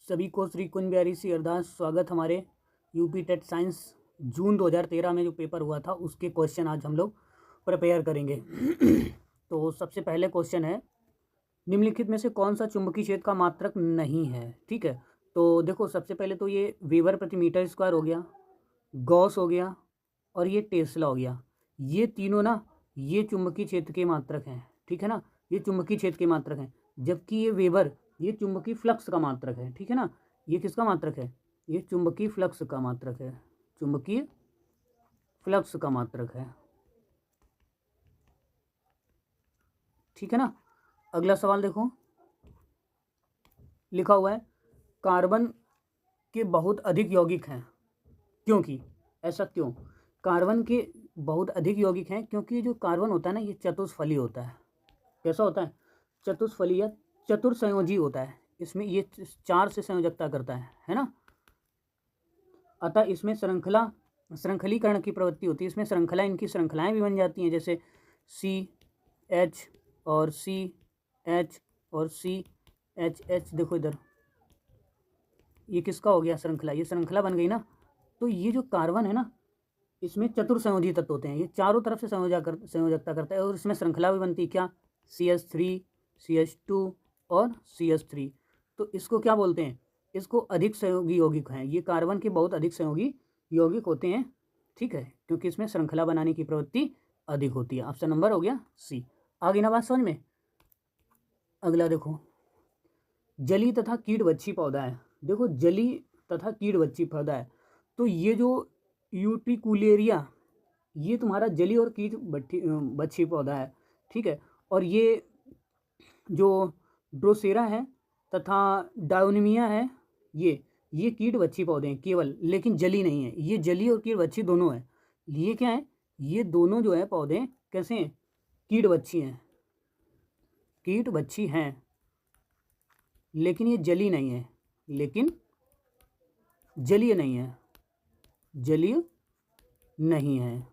सभी को श्री कुंज बिहारी सी अरदास। स्वागत हमारे यूपी टेट साइंस जून 2013 में जो पेपर हुआ था उसके क्वेश्चन आज हम लोग प्रिपेयर करेंगे। तो सबसे पहले क्वेश्चन है, निम्नलिखित में से कौन सा चुंबकीय क्षेत्र का मात्रक नहीं है। ठीक है, तो देखो सबसे पहले तो ये वेबर प्रति मीटर स्क्वायर हो गया, गॉस हो गया और ये टेस्ला हो गया। ये तीनों ना ये चुंबकीय क्षेत्र के मात्रक हैं। ठीक है ना, ये चुंबकीय क्षेत्र के मात्रक हैं, जबकि ये वेबर ये चुंबकीय फ्लक्स का मात्रक है। ठीक है ना, ये किसका मात्रक है? ये चुंबकीय फ्लक्स का मात्रक है, चुंबकीय फ्लक्स का मात्रक है। ठीक है ना, अगला सवाल देखो, लिखा हुआ है कार्बन के बहुत अधिक यौगिक हैं क्योंकि, ऐसा क्यों? कार्बन के बहुत अधिक यौगिक हैं क्योंकि जो कार्बन होता है ना ये चतुष्फली होता है। कैसा होता है? चतुष्फली या चतुर्संयोजी होता है। इसमें ये 4 से संयोजकता करता है ना। अतः इसमें श्रृंखलीकरण की प्रवृत्ति होती है। इसमें इनकी श्रृंखलाएं भी बन जाती हैं, जैसे CH और CH और CHH। देखो इधर, ये किसका हो गया श्रृंखला? ये श्रृंखला बन गई ना। तो ये जो कार्बन है ना, इसमें चतुर्संयोजी तत्व होते हैं, ये चारों तरफ से संयोजकता करता है और इसमें श्रृंखला भी बनती है। क्या? CH3, CH2 और CH3। तो इसको क्या बोलते हैं? इसको अधिक सहयोगी यौगिक हैं। ये कार्बन के बहुत अधिक सहयोगी यौगिक होते हैं। ठीक है, क्योंकि इसमें श्रृंखला बनाने की प्रवृत्ति अधिक होती है। ऑप्शन नंबर हो गया C। आगे ना बात समझ में। अगला देखो, जली तथा कीटबच्ची पौधा है। देखो जली तथा कीटबच्ची पौधा है, तो ये जो यूट्रिकुलेरिया ये तुम्हारा जली और कीट बच्ची पौधा है। ठीक है, और ये जो ड्रोसेरा है तथा डायोनिमिया है, ये कीट बच्ची पौधे हैं केवल, लेकिन जली नहीं है। ये जली और कीट बच्ची दोनों है। ये क्या है? ये दोनों जो है पौधे कैसे हैं? कीट बच्ची हैं, कीट बच्ची हैं, लेकिन ये जली नहीं है, लेकिन जलीय नहीं है, जलीय नहीं है,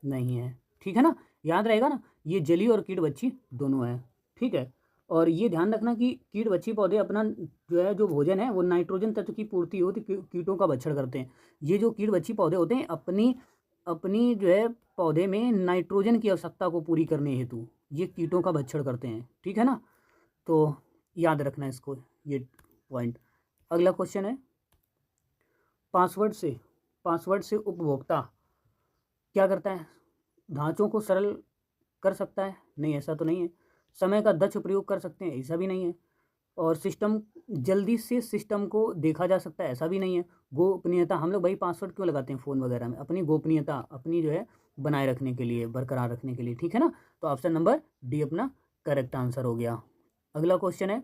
नहीं है। ठीक है ना, याद रहेगा ना, ये जली और कीट बच्ची दोनों है। ठीक है, और ये ध्यान रखना कि कीट बच्ची पौधे अपना जो है जो भोजन है वो नाइट्रोजन तत्व की पूर्ति होती कीटों का भक्षण करते हैं। ये जो कीट बच्ची पौधे होते हैं अपनी जो है पौधे में नाइट्रोजन की आवश्यकता को पूरी करने हेतु ये कीटों का भक्षण करते हैं। ठीक है ना, तो याद रखना इसको, ये पॉइंट। अगला क्वेश्चन है, पासवर्ड से उपभोक्ता क्या करता है? ढांचों को सरल कर सकता है? नहीं, ऐसा तो नहीं है। समय का दक्ष प्रयोग कर सकते हैं? ऐसा भी नहीं है। और जल्दी से सिस्टम को देखा जा सकता है? ऐसा भी नहीं है। गोपनीयता, हम लोग भाई पासवर्ड क्यों लगाते हैं फ़ोन वगैरह में? अपनी गोपनीयता अपनी जो है बनाए रखने के लिए, बरकरार रखने के लिए। ठीक है ना, तो ऑप्शन नंबर डी अपना करेक्ट आंसर हो गया। अगला क्वेश्चन है,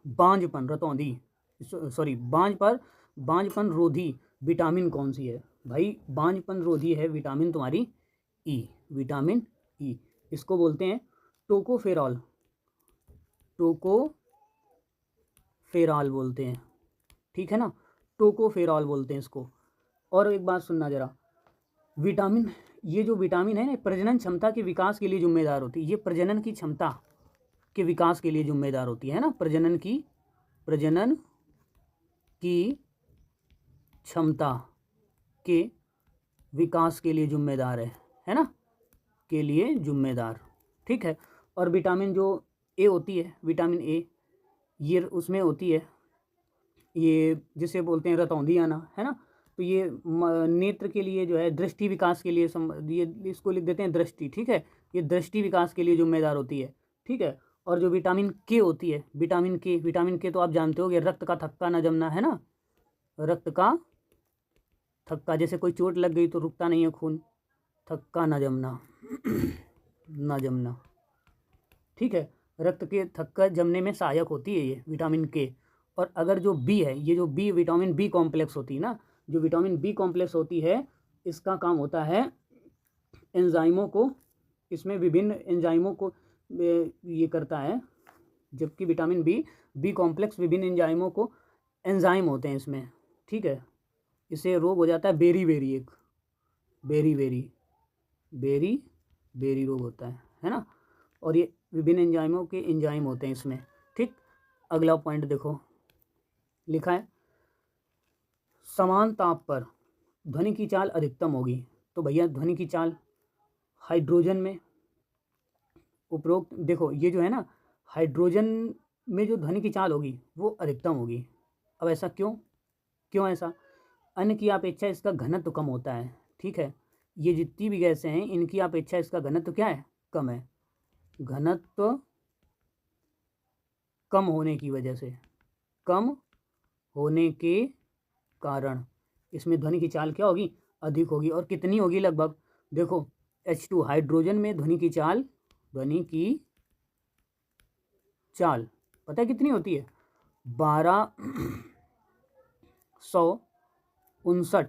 बांझपन रतौंधी सॉरी बांझपन रोधी विटामिन कौन सी है? भाई बांझपन रोधी है विटामिन तुम्हारी ई, विटामिन ई। इसको बोलते हैं टोकोफेरॉल बोलते हैं। ठीक है ना, टोकोफेरॉल बोलते हैं इसको। और एक बात सुनना जरा, ये जो विटामिन है ना, प्रजनन क्षमता के विकास के लिए जिम्मेदार होती है। ये प्रजनन की क्षमता के विकास के लिए जिम्मेदार होती है ना, प्रजनन की क्षमता के विकास के लिए जिम्मेदार है ना, के लिए जिम्मेदार। ठीक है, और विटामिन जो ए होती है, विटामिन ए, ये उसमें होती है, ये जिसे बोलते हैं रतौंधी आना, है ना। तो ये नेत्र के लिए जो है दृष्टि विकास के लिए ये इसको लिख देते हैं दृष्टि। ठीक है, ये दृष्टि विकास के लिए जिम्मेदार होती है। ठीक है, और जो विटामिन के होती है, विटामिन के तो आप जानते हो, ये रक्त का थक्का न जमना, है ना, रक्त का थक्का, जैसे कोई चोट लग गई तो रुकता नहीं है खून, थक्का न जमना न जमना। ठीक है, रक्त के थक्का जमने में सहायक होती है ये विटामिन के। और अगर जो बी है, ये जो बी विटामिन बी कॉम्प्लेक्स होती है ना, जो विटामिन बी कॉम्प्लेक्स होती है, इसका काम होता है एंजाइमों को, इसमें विभिन्न एंजाइमों को ये करता है। जबकि विटामिन बी कॉम्प्लेक्स विभिन्न एंजाइमों को, एंजाइम होते हैं इसमें। ठीक है, इसे रोग हो जाता है बेरी एक बेरी रोग होता है ना। और ये विभिन्न एंजाइमों के एंजाइम होते हैं इसमें। ठीक, अगला पॉइंट देखो, लिखा है समान ताप पर ध्वनि की चाल अधिकतम होगी। तो भैया ध्वनि की चाल हाइड्रोजन में उपरोक्त देखो ये जो है ना, हाइड्रोजन में जो ध्वनि की चाल होगी वो अधिकतम होगी। अब ऐसा क्यों, क्यों ऐसा? अन्य की अपेक्षा इसका घनत्व कम होता है। ठीक है, ये जितनी भी गैसें हैं इनकी अपेक्षा इसका घनत्व क्या है, कम है। घनत्व कम होने की वजह से, कम होने के कारण इसमें ध्वनि की चाल क्या होगी, अधिक होगी। और कितनी होगी लगभग, देखो H2 हाइड्रोजन में ध्वनि की चाल पता है कितनी होती है, 1259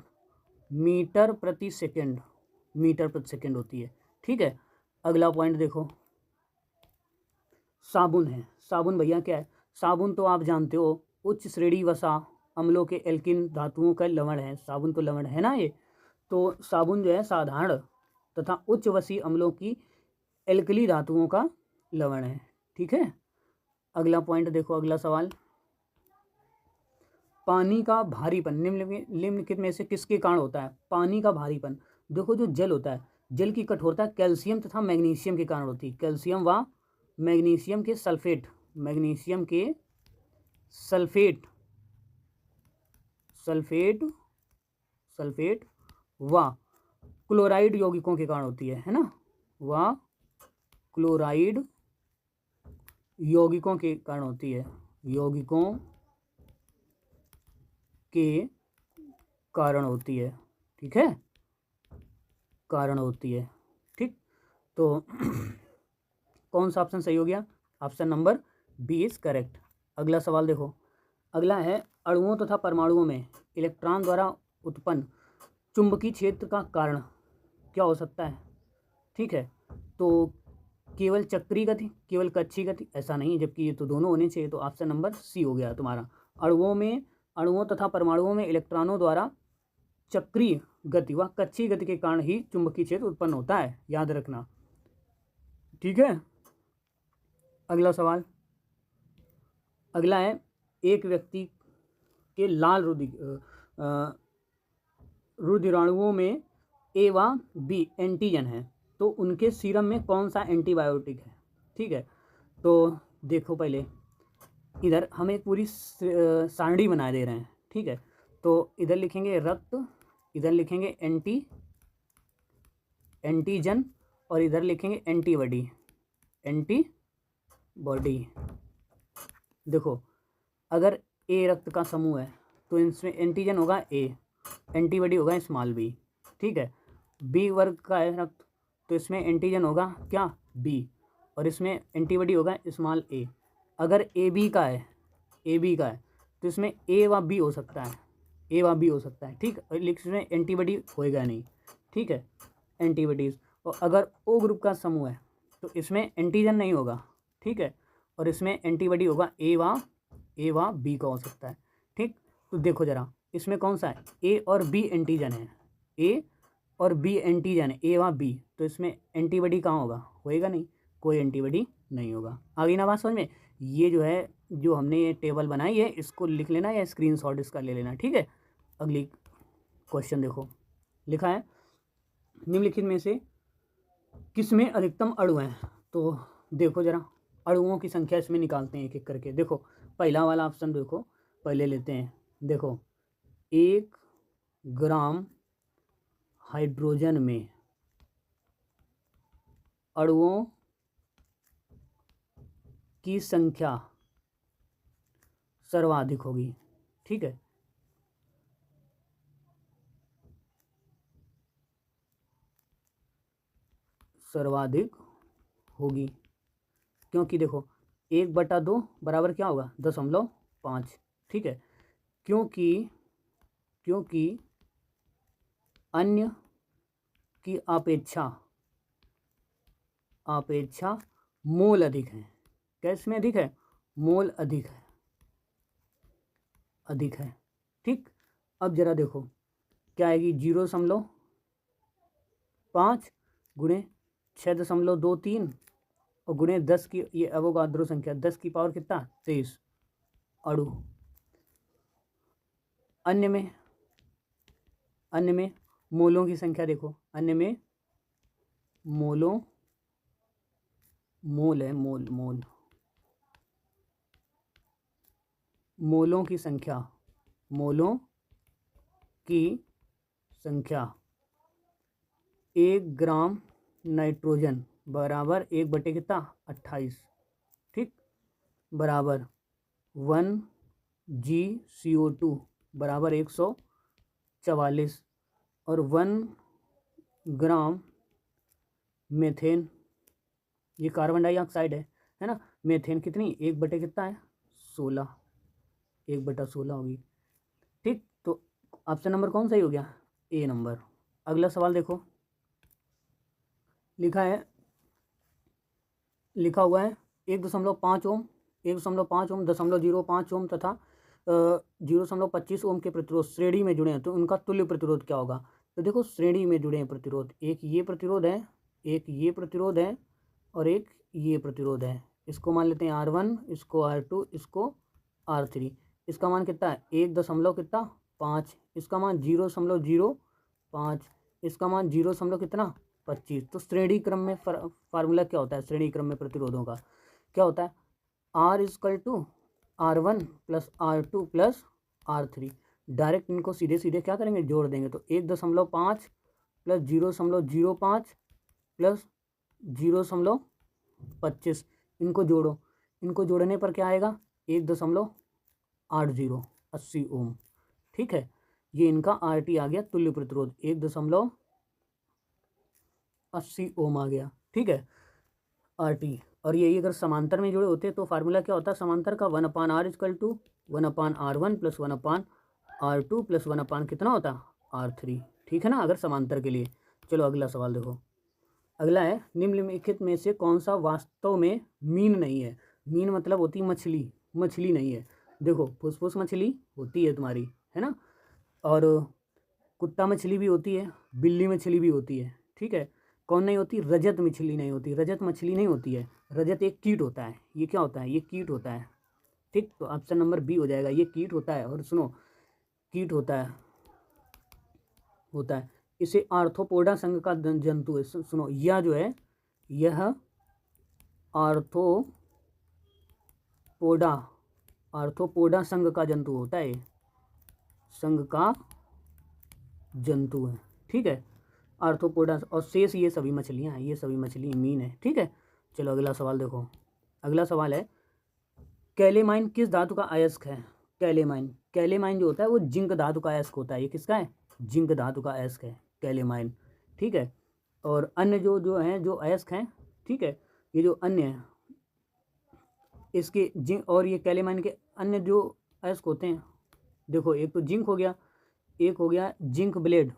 मीटर प्रति सेकेंड होती है। ठीक है, अगला पॉइंट देखो, साबुन है। साबुन भैया क्या है, साबुन तो आप जानते हो उच्च श्रेणी वसा अम्लों के एल्किन धातुओं का लवण है। साबुन तो लवण है ना ये, तो साबुन जो है साधारण तथा उच्च वसी अम्लों की एल्कली धातुओं का लवण है। ठीक है, अगला पॉइंट देखो, अगला सवाल, पानी का भारीपन निम्नलिखित में से किसके कारण होता है? पानी का भारीपन, देखो जो जल होता है, जल की कठोरता कैल्शियम तथा मैग्नीशियम के कारण होती है। कैल्शियम व मैग्नीशियम के सल्फेट, सल्फेट व क्लोराइड यौगिकों के कारण होती है ना, व क्लोराइड यौगिकों के कारण होती है, यौगिकों के कारण होती है। ठीक है, कारण होती है। ठीक, तो कौन सा ऑप्शन सही हो गया? Option number B is correct. अगला सवाल देखो, अगला है अणुओं तथा परमाणुओं में इलेक्ट्रॉन द्वारा उत्पन्न चुंबकीय क्षेत्र का कारण क्या हो सकता है? ठीक है, तो केवल चक्रीय गति, केवल कक्षीय गति, ऐसा नहीं, जबकि ये तो दोनों होने चाहिए। तो ऑप्शन नंबर सी हो गया तुम्हारा। अणुओं तथा परमाणुओं में इलेक्ट्रॉनों द्वारा चक्रीय गति व कक्षीय गति के कारण ही चुंबकीय क्षेत्र उत्पन्न होता है, याद रखना। ठीक है, अगला सवाल, अगला है एक व्यक्ति के लाल रुधिराणुओं में ए व बी एंटीजन है, तो उनके सीरम में कौन सा एंटीबायोटिक है? ठीक है, तो देखो पहले इधर हम एक पूरी सारणी बना दे रहे हैं। ठीक है, तो इधर लिखेंगे रक्त, इधर लिखेंगे एंटीजन और इधर लिखेंगे एंटीबॉडी। देखो अगर ए रक्त का समूह है तो इसमें एंटीजन होगा ए, एंटीबॉडी होगा स्मॉल बी। ठीक है, बी वर्ग का है रक्त तो इसमें एंटीजन होगा क्या, बी, और इसमें एंटीबॉडी होगा स्मॉल ए। अगर ए बी का है तो इसमें ए व बी हो सकता है, ठीक, लेकिन इसमें एंटीबॉडी होएगा नहीं। ठीक है, एंटीबॉडीज। और अगर ओ ग्रुप का समूह है तो इसमें एंटीजन नहीं होगा। ठीक है, और इसमें एंटीबॉडी होगा ए व बी का हो सकता है। ठीक, तो देखो जरा इसमें कौन सा है, ए और बी एंटीजन है, ए व बी, तो इसमें एंटीबॉडी कहाँ होगा, होएगा नहीं, कोई एंटीबॉडी नहीं होगा। आ गई ना बात समझ में? ये जो है, जो हमने ये टेबल बनाई है इसको लिख लेना या स्क्रीनशॉट इसका ले लेना। ठीक है, अगली क्वेश्चन देखो, लिखा है निम्नलिखित में से किसमें अधिकतम अणु हैं? तो देखो जरा अणुओं की संख्या इसमें निकालते हैं एक एक करके। देखो पहला वाला ऑप्शन देखो, पहले लेते हैं। देखो 1 ग्राम हाइड्रोजन में अणुओं की संख्या सर्वाधिक होगी। ठीक है, सर्वाधिक होगी क्योंकि देखो 1/2 बराबर क्या होगा, 0.5। ठीक है, क्योंकि अन्य की अपेक्षा मोल अधिक है। कैसे में अधिक है, मोल अधिक है। ठीक, अब जरा देखो क्या आएगी, 0.5 गुणे 6.23 और गुणे 10 की, ये अवोगाद्रो संख्या 10 की पावर कितना, 23 अणु। अन्य में मोलों की संख्या देखो, अन्य में मोलों, मोल है, मोल मोल, मोलों की संख्या, मोलों की संख्या 1 ग्राम नाइट्रोजन बराबर 1 बटे कितना 28, ठीक, बराबर 1 GCO2 बराबर 144 और 1 ग्राम मेथेन, ये कार्बन डाइऑक्साइड है ना, मेथेन कितनी 1 बटे कितना है 16, 1/16 होगी, ठीक। तो ऑप्शन नंबर कौन सही हो गया, ए नंबर। अगला सवाल देखो, लिखा हुआ है 1.5 ओम, 1.5 ओम, 0.05 ओम तथा 0.25 ओम के प्रतिरोध श्रेणी में जुड़े हैं, तो उनका तुल्य प्रतिरोध क्या होगा। तो देखो श्रेणी में जुड़े हैं प्रतिरोध, एक ये प्रतिरोध है, एक ये प्रतिरोध है और एक ये प्रतिरोध है। इसको मान लेते हैं R1, इसको R2, इसको R3। इसका मान कितना है 1 दशमलव कितना 5, इसका मान 0.05, इसका मान 0 कितना 25। तो श्रेणी क्रम में फार्मूला क्या होता है, श्रेणी क्रम में प्रतिरोधों का क्या होता है, R=R1 + R2 + R3। डायरेक्ट इनको सीधे सीधे क्या करेंगे जोड़ देंगे, तो 1.5 + 0.05 + 0.25 इनको जोड़ो, इनको जोड़ने पर क्या आएगा 1.80 80 ओम, ठीक है। ये इनका RT आ गया तुल्य प्रतिरोध 1.80 ओम आ गया, ठीक है RT। और यही अगर समांतर में जुड़े होते तो फार्मूला क्या होता है समांतर का 1/r = 1/r1 + 1/r2 + 1/ कितना होता R3, ठीक है ना, अगर समांतर के लिए। चलो अगला सवाल देखो, अगला है निम्नलिखित में से कौन सा वास्तव में मीन नहीं है। मीन मतलब होती मछली, मछली नहीं है। देखो फुसफुस मछली होती है तुम्हारी, है ना, और कुत्ता मछली भी होती है, बिल्ली मछली भी होती है, ठीक है। कौन नहीं होती, रजत मछली नहीं होती, रजत मछली नहीं होती है। रजत एक कीट होता है, ये क्या होता है, ये कीट होता है, ठीक। तो ऑप्शन नंबर बी हो जाएगा, ये कीट होता है। और सुनो कीट होता है इसे आर्थ्रोपोडा संघ का जंतु है। सुनो यह जो है, यह आर्थ्रोपोडा संघ का जंतु होता है, संघ का जंतु है, ठीक है आर्थ्रोपोडा। और शेष ये सभी मछलियाँ हैं, ये सभी मछली मीन है, ठीक है। चलो अगला सवाल देखो, अगला सवाल है कैलेमाइन किस धातु का अयस्क है। कैलेमाइन जो होता है वो जिंक धातु का अयस्क होता है। ये किसका है, जिंक धातु का अयस्क है कैलेमाइन, ठीक है। और अन्य जो हैं जो अयस्क हैं, ठीक है, ये जो अन्य हैं इसके जिंक और ये कैलेमाइन के अन्य जो अयस्क होते हैं, देखो एक तो जिंक हो गया, एक हो गया जिंक ब्लेड,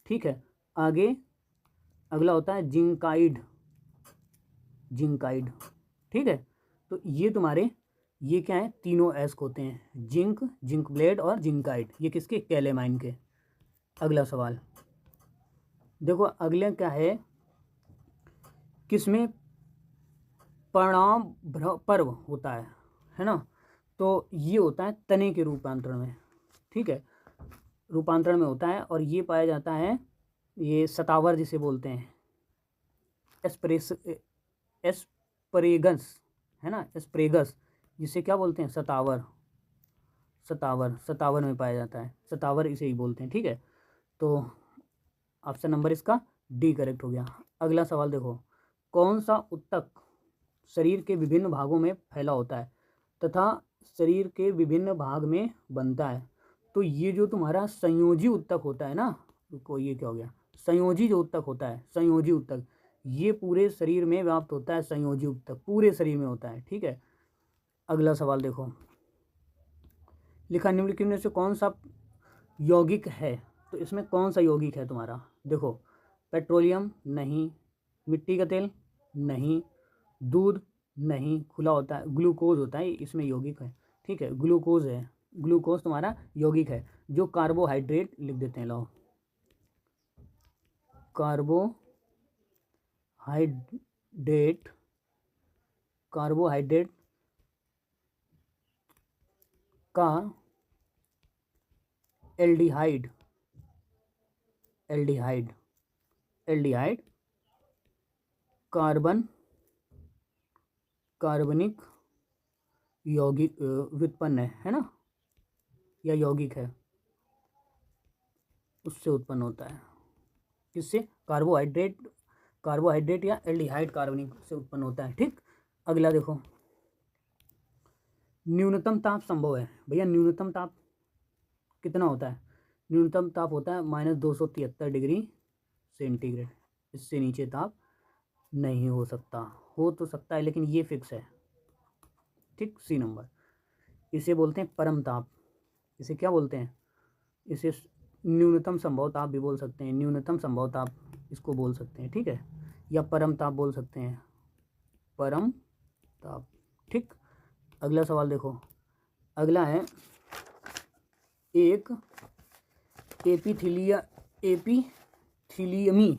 ठीक है। आगे अगला होता है जिंकाइड, ठीक है। तो ये तुम्हारे ये क्या है, तीनों अयस्क होते हैं, जिंक ब्लेड और जिंकाइड, ये किसके कैलेमाइन के। अगला सवाल देखो, अगले क्या है, किसमें परिणाम पर्व होता है ना। तो ये होता है तने के रूपांतरण में, ठीक है, रूपांतरण में होता है। और ये पाया जाता है, ये सतावर जिसे बोलते हैं, एस्परेगस है ना, एस्परेगस जिसे क्या बोलते हैं सतावर में पाया जाता है, सतावर इसे ही बोलते हैं, ठीक है। तो ऑप्शन नंबर इसका डी करेक्ट हो गया। अगला सवाल देखो, कौन सा ऊतक शरीर के विभिन्न भागों में फैला होता है तथा शरीर के विभिन्न भाग में बनता है। तो ये जो तुम्हारा संयोजी ऊतक होता है ना, रुको ये क्या हो गया, संयोजी जो ऊतक होता है, संयोजी ऊतक ये पूरे शरीर में व्याप्त होता है, संयोजी ऊतक पूरे शरीर में होता है, ठीक है। अगला सवाल देखो, लिखा निम्नलिखित में से कौन सा यौगिक है। तो इसमें कौन सा यौगिक है तुम्हारा, देखो पेट्रोलियम नहीं, मिट्टी का तेल नहीं, दूध नहीं, खुला होता है, ग्लूकोज होता है इसमें यौगिक है, ठीक है ग्लूकोज है, ग्लूकोज तुम्हारा यौगिक है। जो कार्बोहाइड्रेट लिख देते हैं, लो कार्बोहाइड्रेट का एल्डिहाइड एल्डिहाइड एल्डिहाइड कार्बनिक यौगिक व्युत्पन्न है ना, या यौगिक है, उससे उत्पन्न होता है। किससे? कार्बोहाइड्रेट या एल्डिहाइड कार्बनिक से उत्पन्न होता है। ठीक, अगला देखो, न्यूनतम ताप संभव है। भैया न्यूनतम ताप कितना होता है? न्यूनतम ताप होता है -273 डिग्री सेंटीग्रेड। इससे नीचे ताप नहीं हो सकता, हो तो सकता है लेकिन ये फिक्स है। ठीक, सी नंबर। इसे बोलते हैं परम ताप। इसे क्या बोलते हैं? इसे न्यूनतम संभव ताप भी बोल सकते हैं, न्यूनतम संभव ताप इसको बोल सकते हैं। ठीक है, या परम ताप बोल सकते हैं, परम ताप। ठीक, अगला सवाल देखो, अगला है एक एपिथीलियमी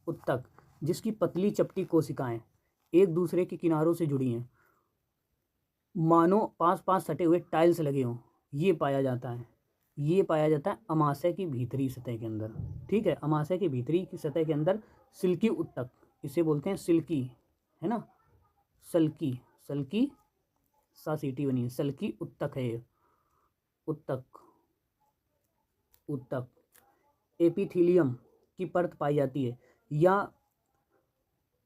उत्तक जिसकी पतली चपटी कोशिकाएं एक दूसरे के किनारों से जुड़ी हैं, मानो पास पास सटे हुए टाइल्स लगे हों। ये पाया जाता है अमाशय की भीतरी सतह के अंदर। ठीक है, अमाशय की भीतरी की सतह के अंदर सिल्की उत्तक, इसे बोलते हैं सिल्की, है ना, सल्की सा सीटी बनी है, सल्की उत्तक है ये, उत्तक एपिथीलियम की परत पाई जाती है, या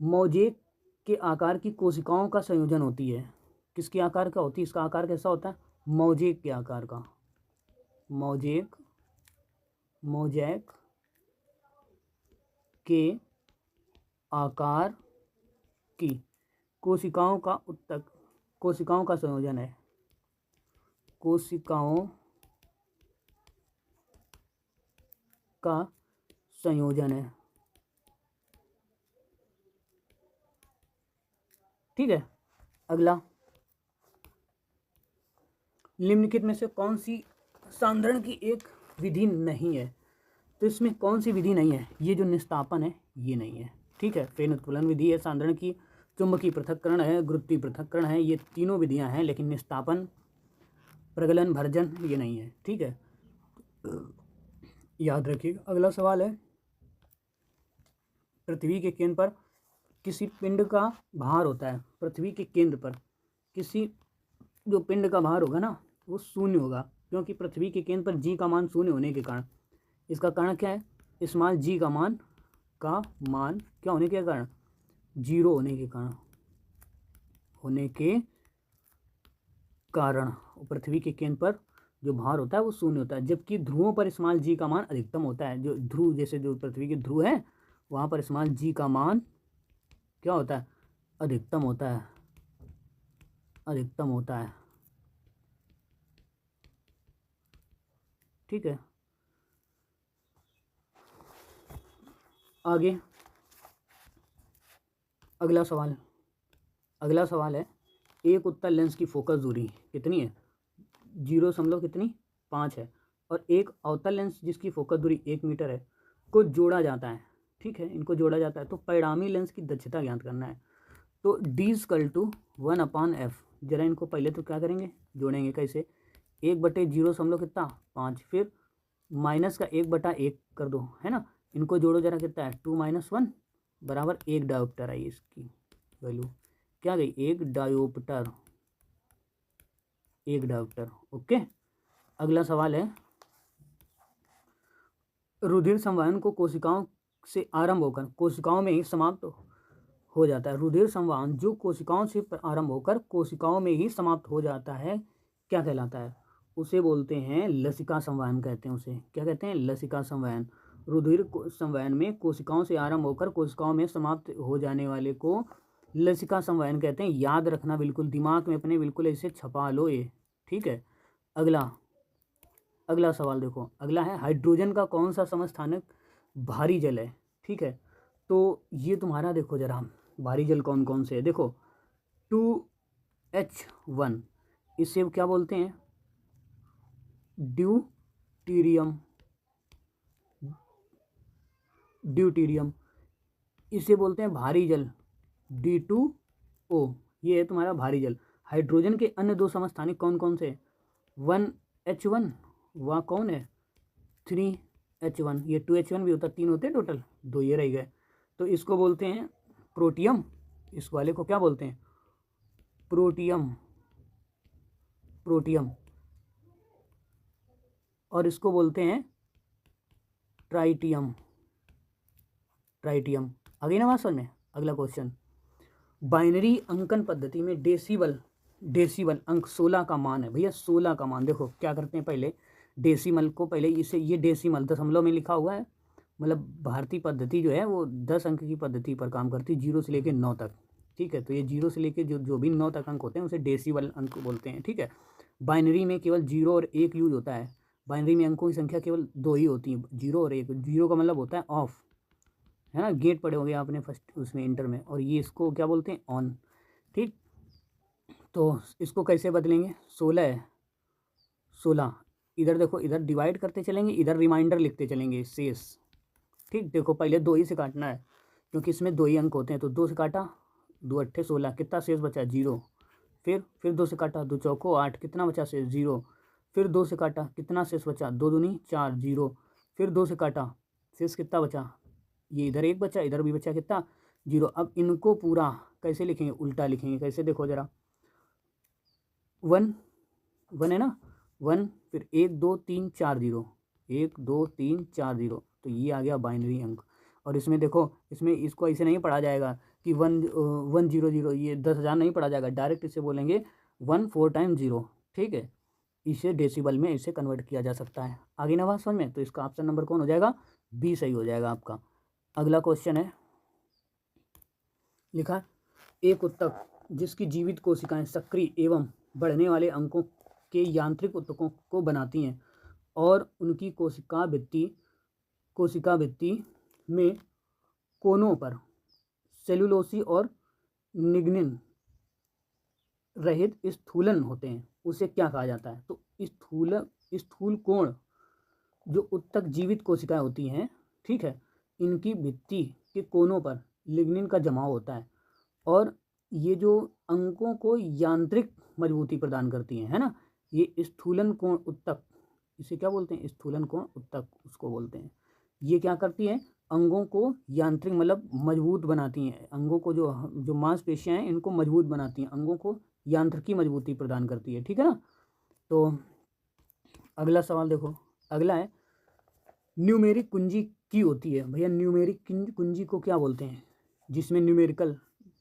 मोज़ेक के आकार की कोशिकाओं का संयोजन होती है। किसके आकार का होती है? इसका आकार कैसा होता है? मोज़ेक के आकार का। मोज़ेक के आकार की कोशिकाओं का उत्तक, कोशिकाओं का संयोजन है, कोशिकाओं का संयोजन है। ठीक है, अगला, निम्नलिखित में से कौन सी सांद्रण की एक विधि नहीं है? तो इसमें कौन सी विधि नहीं है? ये जो निस्तापन है ये नहीं है। ठीक है, फेन उत्तोलन विधि है, सांद्रण की चुंबकीय पृथक्करण है, गुरुत्वीय पृथक्करण है, ये तीनों विधियां हैं, लेकिन निस्तापन, प्रगलन, भर्जन ये नहीं है। ठीक है, याद रखिएगा। अगला सवाल है, पृथ्वी के केंद्र पर किसी पिंड का भार होता है, पृथ्वी के केंद्र पर किसी जो पिंड का भार होगा ना वो शून्य होगा, क्योंकि पृथ्वी के केंद्र पर जी का मान शून्य होने के कारण। इसका कारण क्या है? स्मॉल जी का मान क्या होने के कारण? 0 होने के कारण पृथ्वी के केंद्र पर जो भार होता है वो शून्य होता है, जबकि ध्रुवों पर स्मॉल जी का मान अधिकतम होता है। जो ध्रुव, जैसे जो पृथ्वी के ध्रुव है वहाँ पर स्मॉल जी का मान क्या होता है? अधिकतम होता है। ठीक है, आगे अगला सवाल है, एक उत्तल लेंस की फोकस दूरी कितनी है? 0.5 है, और एक अवतल लेंस जिसकी फोकस दूरी 1 मीटर है को जोड़ा जाता है। ठीक है, इनको जोड़ा जाता है, तो परिणामी लेंस की दक्षता ज्ञात करना है। तो D=1/f, जरा इनको पहले तो क्या करेंगे? जोड़ेंगे। कैसे? 1/0.5, फिर माइनस का 1/1 कर दो, है ना। इनको जोड़ो जरा, कितना है? 2 - 1 बराबर 1 डायोप्टर आई। इसकी वैल्यू क्या गई? 1 डायोप्टर। ओके, अगला सवाल है, रुधिर संवहन को कोशिकाओं से आरंभ होकर कोशिकाओं में ही समाप्त हो जाता है। रुधिर संवहन जो कोशिकाओं से आरंभ होकर कोशिकाओं में ही समाप्त हो जाता है, क्या कहलाता है? उसे बोलते हैं लसिका संवहन, कहते हैं उसे। क्या कहते हैं? लसिका संवहन। रुधिर संवहन में कोशिकाओं से आरंभ होकर कोशिकाओं में समाप्त हो जाने वाले को लसिका संवहन कहते हैं। याद रखना, बिल्कुल दिमाग में अपने बिल्कुल ऐसे छपा लो ये। ठीक है, अगला सवाल देखो, अगला है, हाइड्रोजन का कौन सा समस्थानिक भारी जल है? ठीक है, तो ये तुम्हारा देखो जरा, भारी जल कौन कौन से है? देखो 2H1, इसे क्या बोलते हैं? ड्यूटीरियम। इसे बोलते हैं भारी जल, D2O, ये है तुम्हारा भारी जल। हाइड्रोजन के अन्य 2 समस्थानिक कौन कौन से? 1H1, वह कौन है 3H1, ये 2H1 भी होता, 3 होते हैं टोटल, 2 ये रह गए। तो इसको बोलते हैं प्रोटियम, इस वाले को क्या बोलते हैं प्रोटियम, प्रोटियम। और इसको बोलते हैं ट्राइटियम, ट्राइटियम। आगे ना बात समझ में। अगला क्वेश्चन, बाइनरी अंकन पद्धति में डेसिबल, डेसिबल अंक 16 का मान है भैया, 16 का मान। देखो क्या करते हैं, पहले डेसिमल को, पहले इसे, ये डेसिमल दशमलव में लिखा हुआ है, मतलब भारतीय पद्धति जो है वो 10 अंक की पद्धति पर काम करती है, 0 से लेकर 9 तक। ठीक है, तो ये 0 से लेकर जो भी 9 तक अंक होते हैं उसे डेसिबल अंक बोलते हैं। ठीक है, बाइनरी में केवल 0 और 1 यूज होता है, बाइनरी में अंकों की संख्या केवल 2 ही होती है, 0 और 1। 0 का मतलब होता है ऑफ, है ना, गेट पढ़े होंगे आपने फर्स्ट उसमें इंटर में, और ये इसको क्या बोलते हैं ऑन। ठीक, तो इसको कैसे बदलेंगे, 16 है, 16 इधर देखो, इधर डिवाइड करते चलेंगे, इधर रिमाइंडर लिखते चलेंगे शेष। ठीक, देखो पहले 2 ही से काटना है क्योंकि इसमें 2 ही अंक होते हैं, तो 2 से काटा, 2 अट्ठे 16, कितना शेष बचा 0। फिर 2 से काटा, 2 चौको 8, कितना बचा शेष 0। फिर 2 से काटा, कितना शेष बचा, 2 दूनी 4, 0। फिर 2 से काटा, शेष कितना बचा, ये इधर 1 बचा, इधर भी बचा कितना 0। अब इनको पूरा कैसे लिखेंगे, उल्टा लिखेंगे, कैसे देखो जरा, 1 1 है ना, 1, फिर 1 2 3 4 0, 1 2 3 4 0, तो ये आ गया बाइनरी अंक। और इसमें देखो, इसमें इसको ऐसे नहीं पढ़ा जाएगा कि 1 1 0 0, ये 10,000 नहीं पढ़ा जाएगा, डायरेक्ट इसे बोलेंगे 1 4 टाइम 0। ठीक है, इसे डेसिबल में इसे कन्वर्ट किया जा सकता है। आगे ना बात समझ में, तो इसका ऑप्शन नंबर कौन हो जाएगा, बी सही हो जाएगा आपका। अगला क्वेश्चन है, लिखा, एक उत्तक जिसकी जीवित कोशिकाएं सक्रिय एवं बढ़ने वाले अंकों के यांत्रिक उत्तकों को बनाती हैं और उनकी कोशिका भित्ति में कोनों पर सेलुलोसी और लिग्निन रहित स्थूलन होते हैं, उसे क्या कहा जाता है। तो स्थूल कोण जो उत्तक जीवित कोशिकाएं होती हैं, ठीक है, इनकी भित्ति के कोनों पर लिग्निन का जमाव होता है और ये जो अंकों को यांत्रिक मजबूती प्रदान करती हैं, है ना, ये स्थूलन कोण उत्तक, इसे क्या बोलते हैं, स्थूलन कोण उत्तक उसको बोलते हैं। ये क्या करती है, अंगों को यांत्रिक मतलब मजबूत बनाती हैं, अंगों को जो मांसपेशियां हैं इनको मजबूत बनाती हैं, अंगों को यांत्रिकी मजबूती प्रदान करती है। ठीक है ना। तो अगला सवाल देखो, अगला है, न्यूमेरिक कुंजी की होती है भैया, न्यूमेरिक कुंजी को क्या बोलते हैं, जिसमें न्यूमेरिकल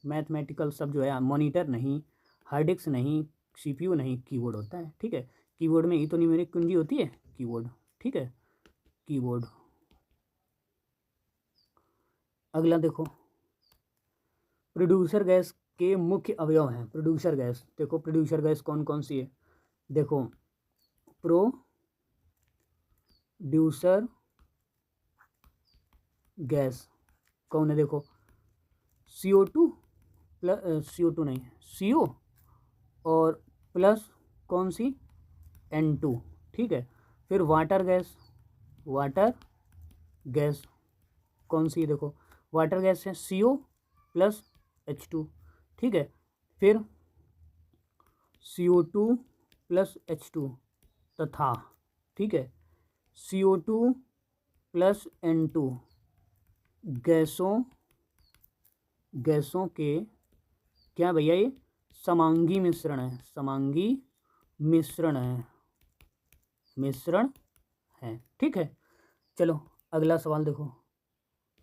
मैथमेटिकल सब जो है, मॉनिटर नहीं, हार्ड डिस्क नहीं, सीपीयू नहीं, कीबोर्ड होता है। ठीक है, कीबोर्ड में ही तो न्यूमेरिक कुंजी होती है, कीबोर्ड। ठीक है, कीबोर्ड। अगला देखो, प्रोड्यूसर गैस के मुख्य अवयव हैं, प्रोड्यूसर गैस, देखो प्रोड्यूसर गैस कौन कौन सी है, देखो प्रोड्यूसर गैस कौन है, देखो CO2 प्लस, CO2 नहीं, CO और प्लस कौन सी N2। ठीक है, फिर वाटर गैस, वाटर गैस कौन सी है, देखो वाटर गैस है CO प्लस H2। ठीक है, फिर CO2 प्लस H2 तथा, ठीक है, CO2 प्लस N2 गैसों के क्या भैया, ये समांगी मिश्रण है, समांगी मिश्रण है। ठीक है, चलो अगला सवाल देखो,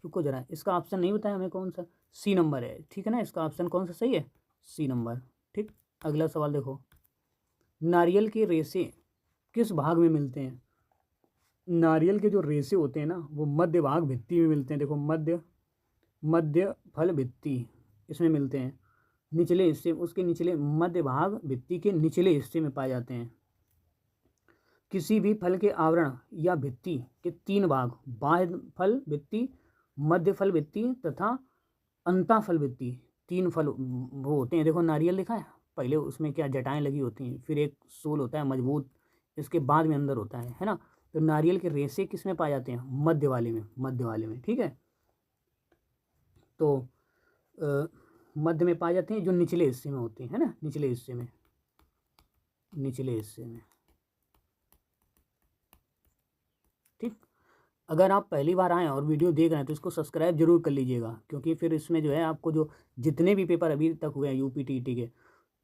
रुको जरा, इसका ऑप्शन नहीं बताया हमें कौन सा, सी नंबर है। ठीक है ना, इसका ऑप्शन कौन सा सही है, सी नंबर। ठीक, अगला सवाल देखो, नारियल के रेशे किस भाग में मिलते हैं, नारियल के जो रेशे होते हैं ना वो मध्य भाग भित्ति में मिलते हैं, देखो मध्य फल भित्ति इसमें मिलते हैं, निचले हिस्से, उसके निचले मध्य भाग भित्ति के निचले हिस्से में पाए जाते हैं। किसी भी फल के आवरण या भित्ति के 3 भाग, बाह्य फल भित्ति, मध्य फल भित्ति तथा अंता फल भित्ति, 3 फल वो होते हैं। देखो नारियल लिखा है, पहले उसमें क्या जटाएं लगी होती हैं, फिर एक सोल होता है मजबूत, इसके बाद में अंदर होता है ना। तो नारियल के रेशे किस में पाए जाते हैं, मध्य वाले में। ठीक है, तो मध्य में पाए जाते हैं, जो निचले हिस्से में होते हैं, है ना, निचले हिस्से में। ठीक, अगर आप पहली बार आएँ और वीडियो देख रहे हैं तो इसको सब्सक्राइब जरूर कर लीजिएगा, क्योंकि फिर इसमें जो है आपको जो जितने भी पेपर अभी तक हुए हैं यूपी टीईटी के,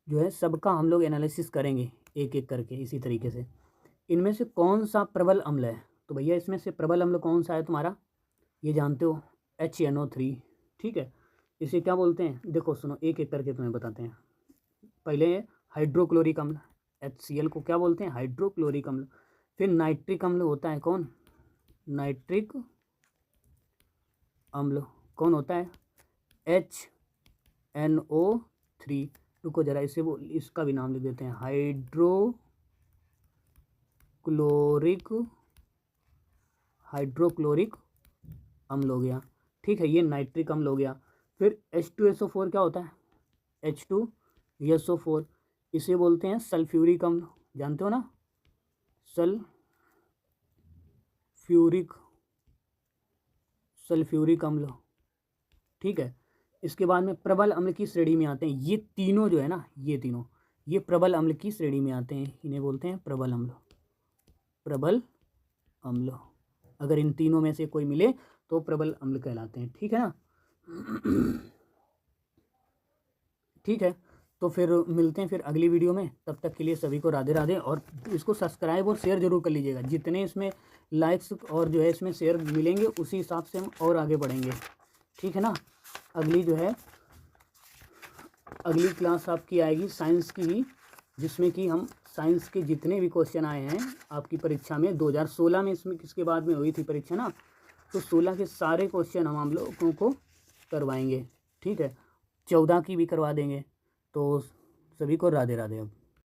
जो है सबका हम लोग एनालिसिस करेंगे एक एक करके इसी तरीके से। इनमें से कौन सा प्रबल अम्ल है? तो भैया इसमें से प्रबल अम्ल कौन सा है तुम्हारा, ये जानते हो, HNO3। ठीक है, इसे क्या बोलते हैं? देखो सुनो, एक एक करके तुम्हें बताते हैं। पहले हाइड्रोक्लोरिक अम्ल, HCl को क्या बोलते हैं? हाइड्रोक्लोरिक अम्ल। फिर नाइट्रिक अम्ल होता है, कौन? नाइट्रिक अम्ल कौन होता है? HNO3। रुको जरा, इसे वो इसका भी नाम लिख देते हैं, हाइड्रोक्लोरिक अम्ल हो गया। ठीक है, ये नाइट्रिक अम्ल हो गया। फिर H2SO4 क्या होता है? H2SO4, इसे बोलते हैं सल्फ्यूरिक अम्ल, जानते हो ना, सल्फ्यूरिक अम्ल। ठीक है, इसके बाद में प्रबल अम्ल की श्रेणी में आते हैं ये तीनों, जो है ना ये तीनों, ये प्रबल अम्ल की श्रेणी में आते हैं, इन्हें बोलते हैं प्रबल अम्ल। प्रबल अम्ल, अगर इन तीनों में से कोई मिले तो प्रबल अम्ल कहलाते हैं। ठीक है ना? ठीक है, तो फिर मिलते हैं फिर अगली वीडियो में, तब तक के लिए सभी को राधे राधे। और इसको सब्सक्राइब और शेयर जरूर कर लीजिएगा, जितने इसमें लाइक्स और जो है इसमें शेयर मिलेंगे उसी हिसाब से हम और आगे बढ़ेंगे। ठीक है ना? अगली जो है अगली क्लास आपकी आएगी साइंस की ही, जिसमें कि हम साइंस के जितने भी क्वेश्चन आए हैं आपकी परीक्षा में 2016 में, इसमें किसके बाद में हुई थी परीक्षा ना, तो 16 के सारे क्वेश्चन हम लोगों को करवाएंगे। ठीक है, 14 की भी करवा देंगे। तो सभी को राधे राधे। अब